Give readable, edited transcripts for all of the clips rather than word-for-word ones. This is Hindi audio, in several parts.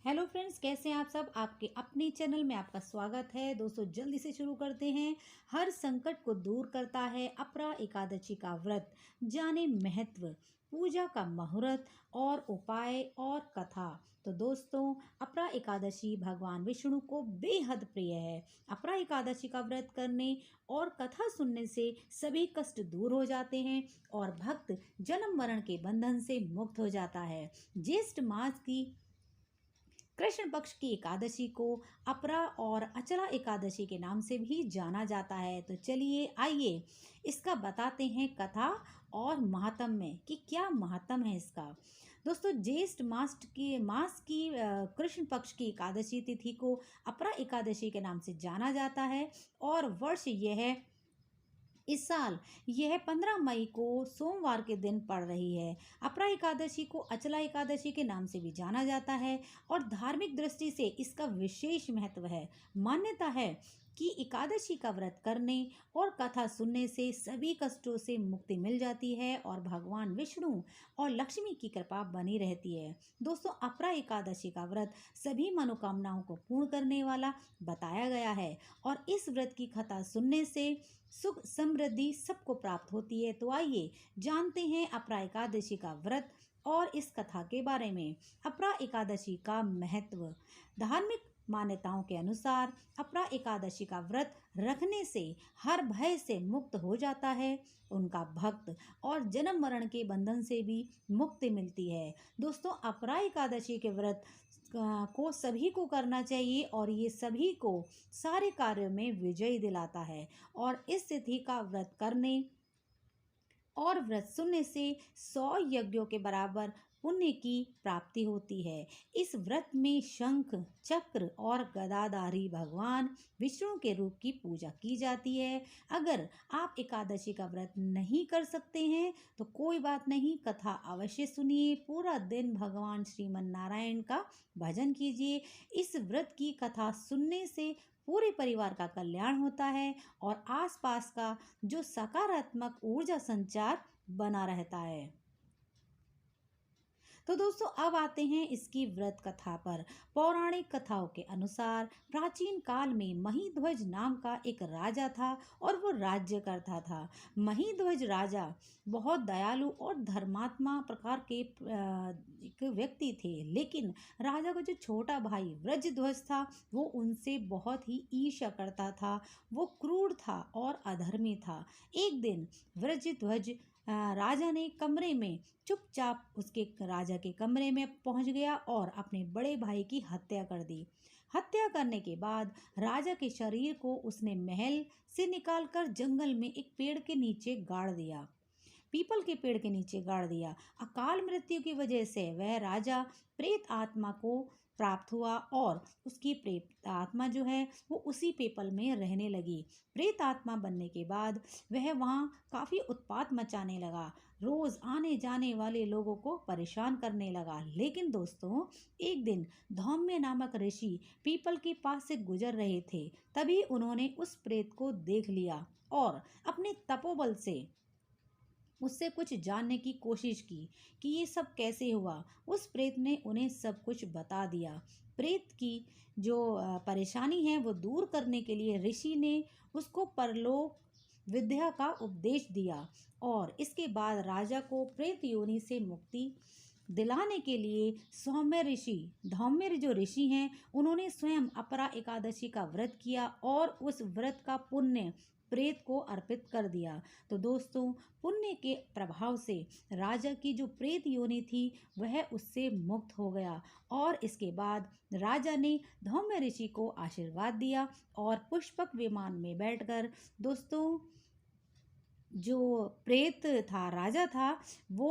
हेलो फ्रेंड्स, कैसे हैं आप सब। आपके अपने चैनल में आपका स्वागत है। दोस्तों जल्दी से शुरू करते हैं। हर संकट को दूर करता है अपरा एकादशी का व्रत। जाने महत्व, पूजा का मुहूर्त और उपाय और कथा। तो दोस्तों, अपरा एकादशी भगवान विष्णु को बेहद प्रिय है। अपरा एकादशी का व्रत करने और कथा सुनने से सभी कष्ट दूर हो जाते हैं और भक्त जन्म मरण के बंधन से मुक्त हो जाता है। ज्येष्ठ मास की कृष्ण पक्ष की एकादशी को अपरा और अचला एकादशी के नाम से भी जाना जाता है। तो चलिए आइए इसका बताते हैं कथा और महात्म्य कि क्या महात्म्य है इसका। दोस्तों, ज्येष्ठ मास की कृष्ण पक्ष की एकादशी तिथि को अपरा एकादशी के नाम से जाना जाता है और वर्ष यह इस साल यह 15 मई को सोमवार के दिन पड़ रही है। अपरा एकादशी को अचला एकादशी के नाम से भी जाना जाता है और धार्मिक दृष्टि से इसका विशेष महत्व है। मान्यता है कि एकादशी का व्रत करने और कथा सुनने से सभी कष्टों से मुक्ति मिल जाती है और भगवान विष्णु और लक्ष्मी की कृपा बनी रहती है। दोस्तों, अपरा एकादशी का व्रत सभी मनोकामनाओं को पूर्ण करने वाला बताया गया है और इस व्रत की कथा सुनने से सुख समृद्धि सबको प्राप्त होती है। तो आइए जानते हैं अपरा एकादशी का व्रत और इस कथा के बारे में। अपरा एकादशी का महत्व। धार्मिक मान्यताओं के अनुसार अपरा एकादशी का व्रत रखने से हर भय से मुक्त हो जाता है उनका भक्त और जन्म मरण के बंधन से भी मुक्ति मिलती है। दोस्तों, अपरा एकादशी के व्रत को सभी को करना चाहिए और ये सभी को सारे कार्यों में विजय दिलाता है और इस तिथि का व्रत करने और व्रत सुनने से 100 यज्ञों के बराबर पुण्य की प्राप्ति होती है। इस व्रत में शंख चक्र और गदाधारी भगवान विष्णु के रूप की पूजा की जाती है। अगर आप एकादशी का व्रत नहीं कर सकते हैं तो कोई बात नहीं, कथा अवश्य सुनिए। पूरा दिन भगवान श्रीमन नारायण का भजन कीजिए। इस व्रत की कथा सुनने से पूरे परिवार का कल्याण होता है और आसपास का जो सकारात्मक ऊर्जा संचार बना रहता है। तो दोस्तों, अब आते हैं इसकी व्रत कथा पर। पौराणिक कथाओं के अनुसार प्राचीन काल में महिध्वज नाम का एक राजा था और वो राज्य करता था। महिध्वज राजा बहुत दयालु और धर्मात्मा प्रकार के एक व्यक्ति थे, लेकिन राजा का जो छोटा भाई व्रजध्वज था वो उनसे बहुत ही ईर्ष्या करता था। वो क्रूर था और अधर्मी था। एक दिन व्रजध्वज राजा ने कमरे में चुपचाप उसके राजा के कमरे में पहुंच गया और अपने बड़े भाई की हत्या कर दी। हत्या करने के बाद राजा के शरीर को उसने महल से निकालकर जंगल में एक पेड़ के नीचे गाड़ दिया। पीपल के पेड़ के नीचे गाड़ दिया। अकाल मृत्यु की वजह से वह राजा प्रेत आत्मा को प्राप्त हुआ और उसकी प्रेत आत्मा जो है वो उसी पीपल में रहने लगी। प्रेत आत्मा बनने के बाद वह वहाँ काफ़ी उत्पात मचाने लगा। रोज़ आने जाने वाले लोगों को परेशान करने लगा। लेकिन दोस्तों, एक दिन धौम्य नामक ऋषि पीपल के पास से गुजर रहे थे। तभी उन्होंने उस प्रेत को देख लिया और अपने तपोबल से उससे कुछ जानने की कोशिश की कि ये सब कैसे हुआ। उस प्रेत ने उन्हें सब कुछ बता दिया। प्रेत की जो परेशानी है वो दूर करने के लिए ऋषि ने उसको परलोक विद्या का उपदेश दिया और इसके बाद राजा को प्रेत योनि से मुक्ति दिलाने के लिए धौम्य जो ऋषि हैं उन्होंने स्वयं अपरा एकादशी का व्रत किया और उस व्रत का पुण्य प्रेत को अर्पित कर दिया। तो दोस्तों, पुण्य के प्रभाव से राजा की जो प्रेत योनि थी वह उससे मुक्त हो गया और इसके बाद राजा ने धौम्य ऋषि को आशीर्वाद दिया और पुष्पक विमान में बैठकर दोस्तों जो प्रेत था राजा था वो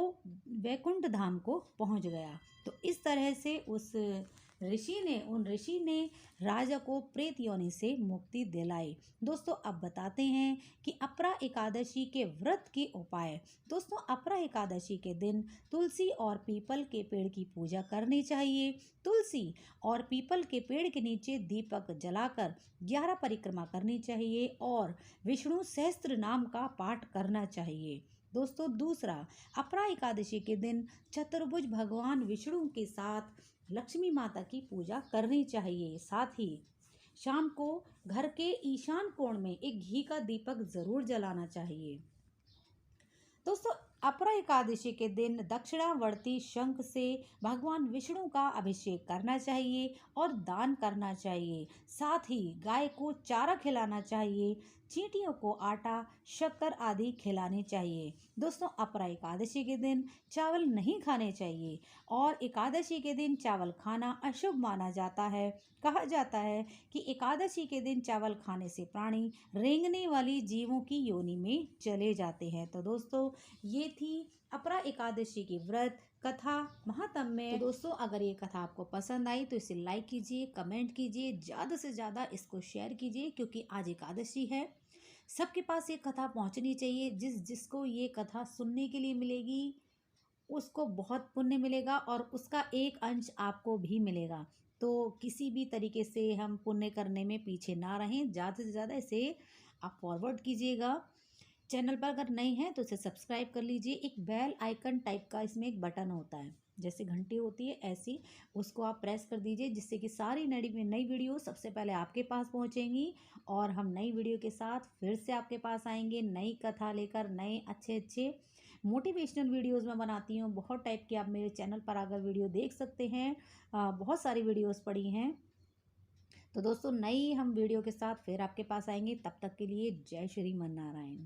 वैकुंठ धाम को पहुंच गया। तो इस तरह से उन ऋषि ने राजा को प्रेत योनि से मुक्ति दिलाई। दोस्तों, अब बताते हैं कि अपरा एकादशी के व्रत के उपाय। दोस्तों, अपरा एकादशी के दिन तुलसी और पीपल के पेड़ की पूजा करनी चाहिए। तुलसी और पीपल के पेड़ के नीचे दीपक जलाकर 11 परिक्रमा करनी चाहिए और विष्णु सहस्त्र नाम का पाठ करना चाहिए। दोस्तों, दूसरा, अपरा एकादशी के दिन चतुर्भुज भगवान विष्णु के साथ लक्ष्मी माता की पूजा करनी चाहिए। साथ ही शाम को घर के ईशान कोण में एक घी का दीपक जरूर जलाना चाहिए। दोस्तों, अपरा एकादशी के दिन दक्षिणावर्ती शंख से भगवान विष्णु का अभिषेक करना चाहिए और दान करना चाहिए। साथ ही गाय को चारा खिलाना चाहिए, चींटियों को आटा, शक्कर आदि खिलानी चाहिए। दोस्तों, अपरा एकादशी के दिन चावल नहीं खाने चाहिए और एकादशी के दिन चावल खाना अशुभ माना जाता है। कहा जाता है कि एकादशी के दिन चावल खाने से प्राणी रेंगने वाली जीवों की योनि में चले जाते हैं। तो दोस्तों, ये थी अपरा एकादशी की व्रत कथा महात्म्य। तो दोस्तों, अगर ये कथा आपको पसंद आई तो इसे लाइक कीजिए, कमेंट कीजिए, ज़्यादा से ज़्यादा इसको शेयर कीजिए, क्योंकि आज एकादशी है। सबके पास ये कथा पहुंचनी चाहिए। जिसको ये कथा सुनने के लिए मिलेगी उसको बहुत पुण्य मिलेगा और उसका एक अंश आपको भी मिलेगा। तो किसी भी तरीके से हम पुण्य करने में पीछे ना रहें, ज़्यादा से ज़्यादा इसे आप फॉरवर्ड कीजिएगा। चैनल पर अगर नए हैं तो इसे सब्सक्राइब कर लीजिए। एक बेल आइकन टाइप का इसमें एक बटन होता है, जैसे घंटी होती है ऐसी, उसको आप प्रेस कर दीजिए, जिससे कि सारी नई वीडियो सबसे पहले आपके पास पहुंचेंगी और हम नई वीडियो के साथ फिर से आपके पास आएंगे, नई कथा लेकर, नए अच्छे अच्छे मोटिवेशनल वीडियोस मैं बनाती हूँ। बहुत टाइप की आप मेरे चैनल पर आकर वीडियो देख सकते हैं। बहुत सारी वीडियोस पड़ी हैं। तो दोस्तों, नई हम वीडियो के साथ फिर आपके पास आएंगे। तब तक के लिए जय श्री मन नारायण।